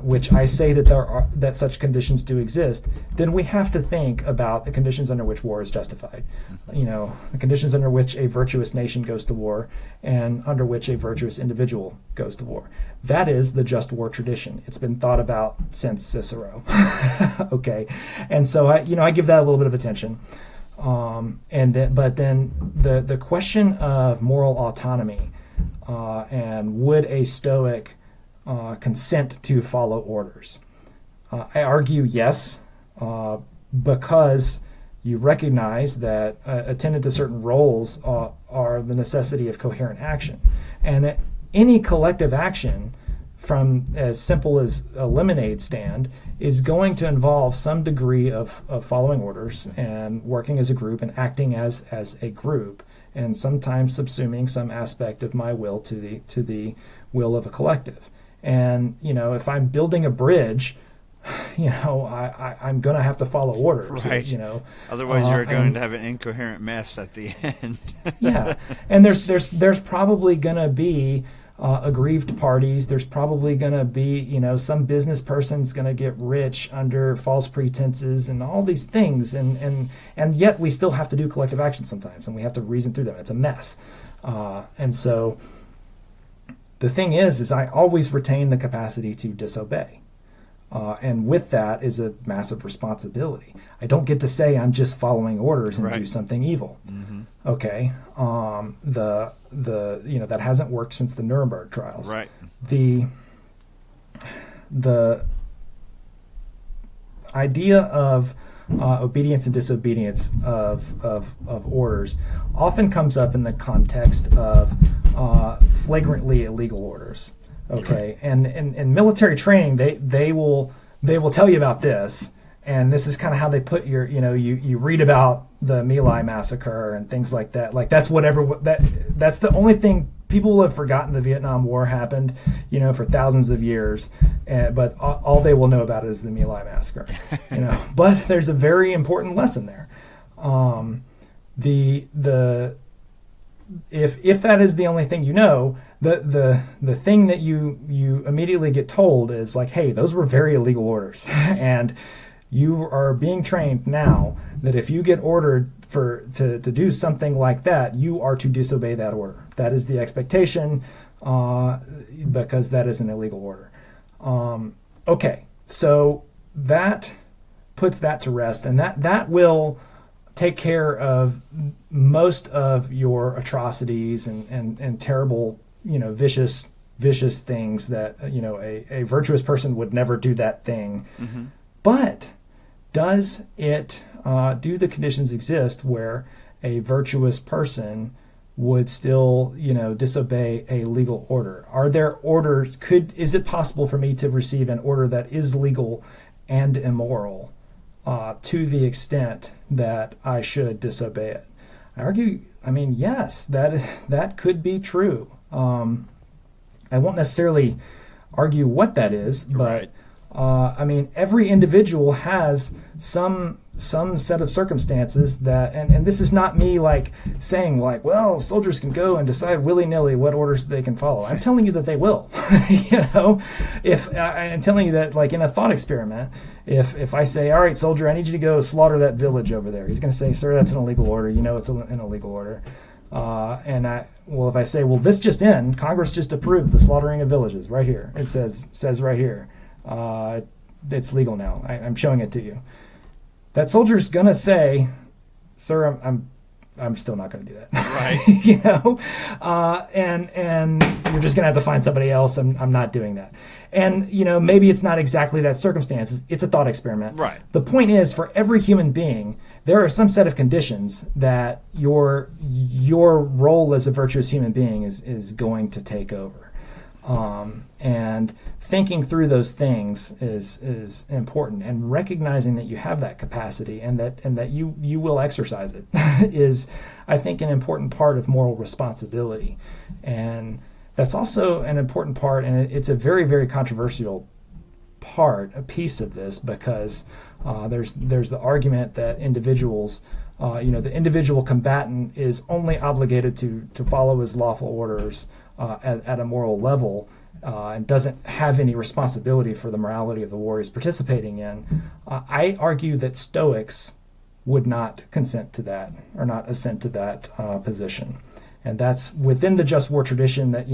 which I say that such conditions do exist, then we have to think about the conditions under which war is justified. The conditions under which a virtuous nation goes to war and under which a virtuous individual goes to war. That is the just war tradition. It's been thought about since Cicero. Okay, and so I give that a little bit of attention. But then the question of moral autonomy, and would a Stoic consent to follow orders? I argue yes, because you recognize that attendant to certain roles are the necessity of coherent action, and any collective action, from as simple as a lemonade stand, is going to involve some degree of following orders and working as a group and acting as a group, and sometimes subsuming some aspect of my will to the will of a collective. And if I'm building a bridge, I'm going to have to follow orders. Right. Otherwise, you're going to have an incoherent mess at the end. Yeah, and there's probably going to be aggrieved parties. There's probably going to be, some business person's going to get rich under false pretenses and all these things. And yet we still have to do collective action sometimes, and we have to reason through them. It's a mess. And so the thing is I always retain the capacity to disobey. And with that is a massive responsibility. I don't get to say I'm just following orders and do something evil. Mm-hmm. Okay. That hasn't worked since the Nuremberg trials. Right. The idea of obedience and disobedience of orders often comes up in the context of flagrantly illegal orders. Okay, right. And in military training, they will tell you about this, and this is kind of how they put you read about the My Lai massacre and things like that. Like that's that's the only thing people have forgotten. The Vietnam War happened, for thousands of years, but all they will know about it is the My Lai massacre. But there's a very important lesson there. If that is the only thing the thing that you immediately get told is like, hey, those were very illegal orders, and you are being trained now that if you get ordered to do something like that, you are to disobey that order. That is the expectation, because that is an illegal order. Okay, so that puts that to rest, and that will take care of most of your atrocities and terrible, vicious things that, a virtuous person would never do that thing. Mm-hmm. But does it, do the conditions exist where a virtuous person would still, disobey a legal order? Are there orders, is it possible for me to receive an order that is legal and immoral, to the extent that I should disobey it? I argue, yes, that could be true. I won't necessarily argue what that is, but every individual has some set of circumstances that, and this is not me saying well, soldiers can go and decide willy-nilly what orders they can follow. I'm telling you that they will. If I'm telling you that, in a thought experiment, if I say, all right, soldier, I need you to go slaughter that village over there, he's going to say, sir, that's an illegal order. It's an illegal order. If I say, well, this just in, Congress just approved the slaughtering of villages right here. It says right here, it's legal now. I'm showing it to you. That soldier's gonna say, sir, I'm still not gonna do that. Right. And you're just gonna have to find somebody else. I'm not doing that. And maybe it's not exactly that circumstance. It's a thought experiment. Right. The point is, for every human being, there are some set of conditions that your role as a virtuous human being is going to take over. And thinking through those things is important, and recognizing that you have that capacity and that you will exercise it is, I think, an important part of moral responsibility. And that's also an important part, and it's a very, very controversial a piece of this, because there's the argument that individuals, the individual combatant is only obligated to follow his lawful orders at a moral level, and doesn't have any responsibility for the morality of the war he's participating in. I argue that Stoics would not consent to that, or not assent to that position. And that's within the just war tradition that,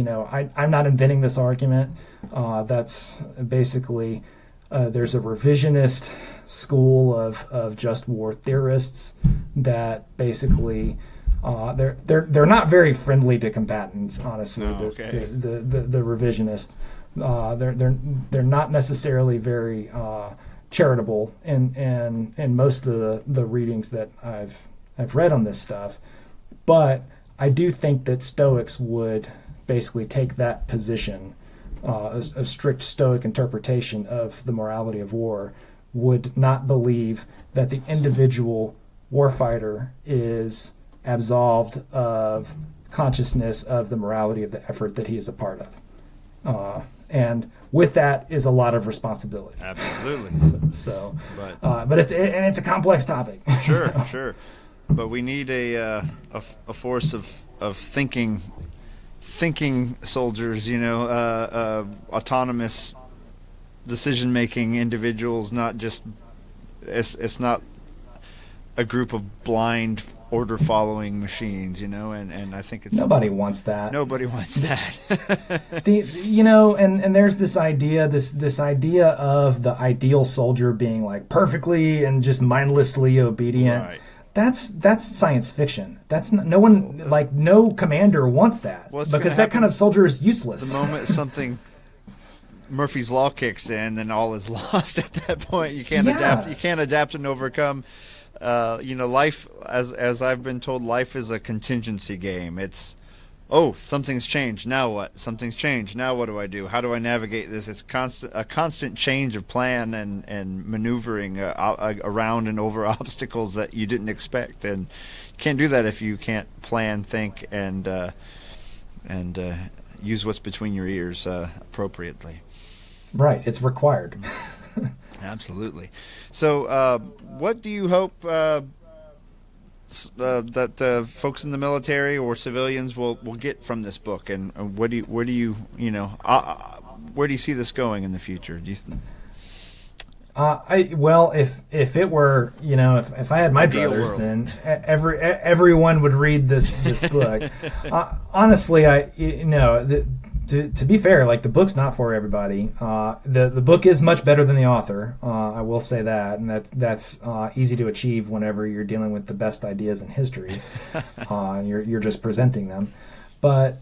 I'm not inventing this argument. That's basically, there's a revisionist school of just war theorists that basically, they're not very friendly to combatants, honestly. No, okay. The revisionists, they're not necessarily very charitable in most of the readings that I've read on this stuff. But I do think that Stoics would basically take that position. A strict Stoic interpretation of the morality of war would not believe that the individual warfighter is absolved of consciousness of the morality of the effort that he is a part of. And with that is a lot of responsibility. Absolutely. But it's a complex topic. Sure, sure. But we need a force of thinking soldiers, autonomous decision-making individuals, not just, it's not a group of blind order-following machines, and I think it's... Nobody wants that. Nobody wants that. And there's this idea of the ideal soldier being perfectly and just mindlessly obedient. Right. That's science fiction. That's not, no one, no commander wants that, because that kind of soldier is useless. The moment something Murphy's Law kicks in, then all is lost at that point. You can't adapt. You can't adapt and overcome. Life, as I've been told, life is a contingency game. It's, something's changed. Now what? Something's changed. Now what do I do? How do I navigate this? It's a constant change of plan and maneuvering around and over obstacles that you didn't expect. And you can't do that if you can't plan, think, and use what's between your ears appropriately. Right. It's required. Absolutely. So, what do you hope that folks in the military or civilians will get from this book, and where do you see this going in the future? Do you If it were, if I had my Ideal brothers, world. then everyone would read this book. Honestly, to be fair, like, the book's not for everybody. The book is much better than the author. I will say that, and that's easy to achieve whenever you're dealing with the best ideas in history. And you're just presenting them. But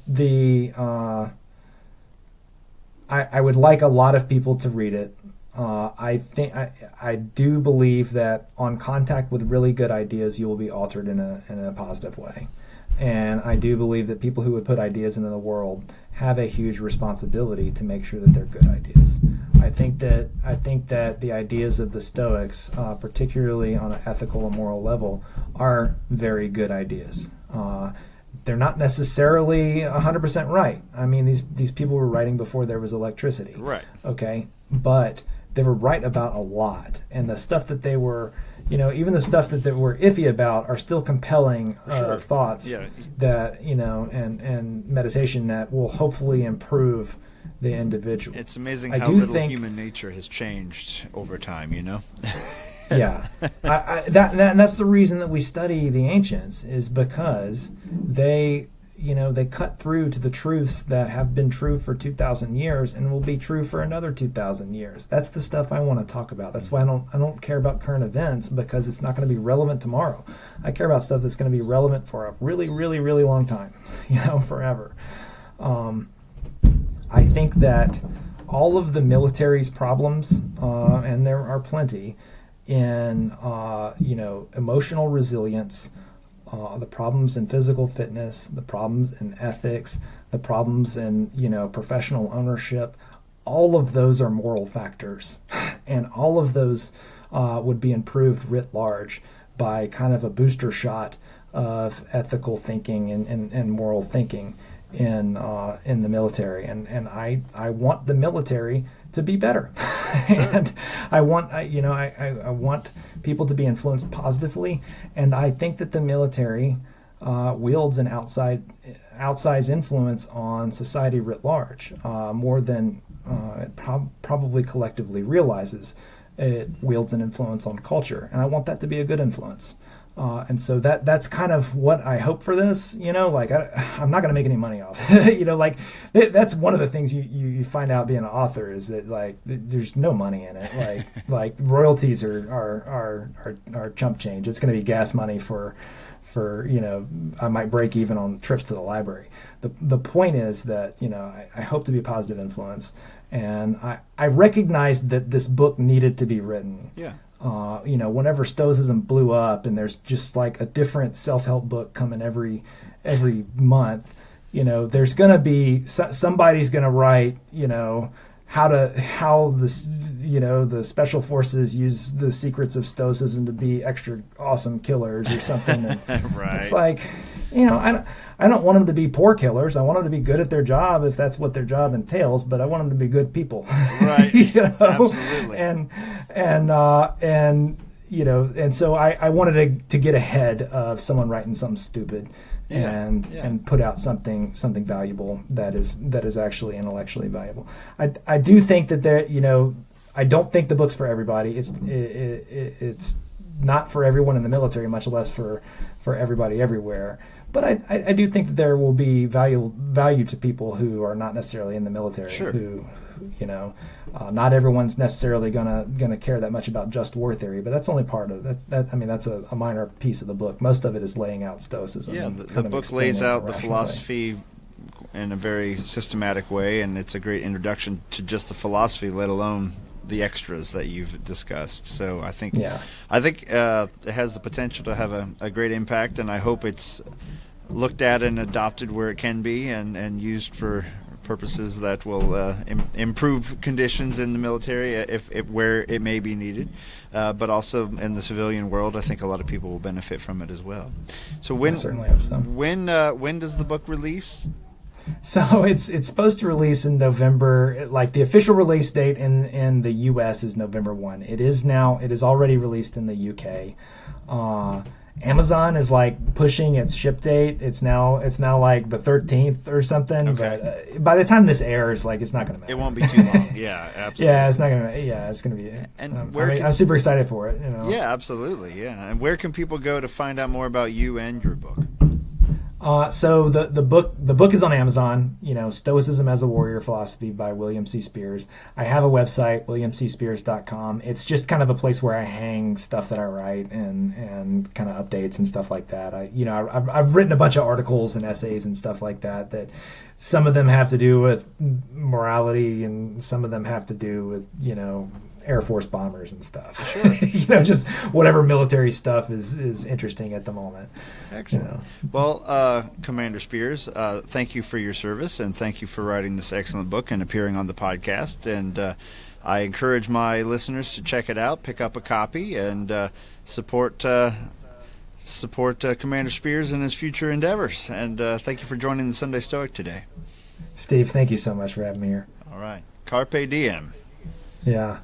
I would like a lot of people to read it. I do believe that on contact with really good ideas, you will be altered in a positive way. And I do believe that people who would put ideas into the world have a huge responsibility to make sure that they're good ideas. I think that the ideas of the Stoics, particularly on an ethical and moral level, are very good ideas. They're not necessarily 100% right. I mean, these people were writing before there was electricity. Right. Okay, but they were right about a lot, and the stuff that they were, even the stuff that they were iffy about are still compelling Sure. thoughts Yeah. that, and meditation that will hopefully improve the individual. It's amazing I how do little think- human nature has changed over time, Yeah, that's the reason that we study the ancients, is because they cut through to the truths that have been true for 2,000 years and will be true for another 2,000 years. That's the stuff I want to talk about. That's why I don't care about current events, because it's not going to be relevant tomorrow. I care about stuff that's going to be relevant for a really, really, really long time, forever. I think that all of the military's problems, and there are plenty, in emotional resilience, the problems in physical fitness, the problems in ethics, the problems in professional ownership, all of those are moral factors, and all of those would be improved writ large by kind of a booster shot of ethical thinking and moral thinking in the military, and I want the military to be better. And I want I want people to be influenced positively, and I think that the military wields an outsized influence on society writ large, more than it probably collectively realizes. It wields an influence on culture, and I want that to be a good influence. And so that's kind of what I hope for this, I'm not going to make any money off it. That's one of the things you find out being an author, is that there's no money in it. Like royalties are chump change. It's going to be gas money for I might break even on trips to the library. The point is that, I hope to be a positive influence, and I recognize that this book needed to be written. Yeah. Whenever Stoicism blew up and there's just like a different self-help book coming every month, there's going to be somebody's going to write, how the special forces use the secrets of Stoicism to be extra awesome killers or something. And Right. It's like, I don't want them to be poor killers. I want them to be good at their job if that's what their job entails, but I want them to be good people. Right. Absolutely. And so I wanted to get ahead of someone writing something stupid and put out something valuable that is actually intellectually valuable. I do think that I don't think the book's for everybody. It's not for everyone in the military, much less for everybody everywhere. But I do think that there will be value to people who are not necessarily in the military. Sure. Who not everyone's necessarily gonna care that much about just war theory, but that's only part of that. I mean, that's a minor piece of the book. Most of it is laying out Stoicism. Yeah, and the kind of book explaining lays it in a out the rational way. philosophy in a very systematic way, and it's a great introduction to just the philosophy, let alone the extras that you've discussed. So I think it has the potential to have a great impact, and I hope it's looked at and adopted where it can be, and used for purposes that will improve conditions in the military if where it may be needed, but also in the civilian world. I think a lot of people will benefit from it as well. So I certainly hope so. when does the book release? So it's supposed to release in November. Like, the official release date in the U.S. is November 1. It is already released in the U.K. Amazon is like pushing its ship date. It's now like the 13th or something. Okay. But by the time this airs, like it's not going to matter. It won't be too long. Yeah, absolutely. Yeah, it's not going to. Yeah, it's going to be. And I'm super excited for it. Yeah, absolutely. Yeah, and where can people go to find out more about you and your book? So the book is on Amazon. Stoicism as a Warrior Philosophy by William C. Spears. I have a website, williamcspears.com. It's just kind of a place where I hang stuff that I write and kind of updates and stuff like that. I've written a bunch of articles and essays and stuff like that. That some of them have to do with morality and some of them have to do with Air Force bombers and stuff. Sure. Just whatever military stuff is interesting at the moment. Excellent. Well, Commander Spears, thank you for your service and thank you for writing this excellent book and appearing on the podcast. And I encourage my listeners to check it out, pick up a copy, and support Commander Spears in his future endeavors. And thank you for joining the Sunday Stoic today. Steve, thank you so much for having me here. All right. Carpe diem. Yeah.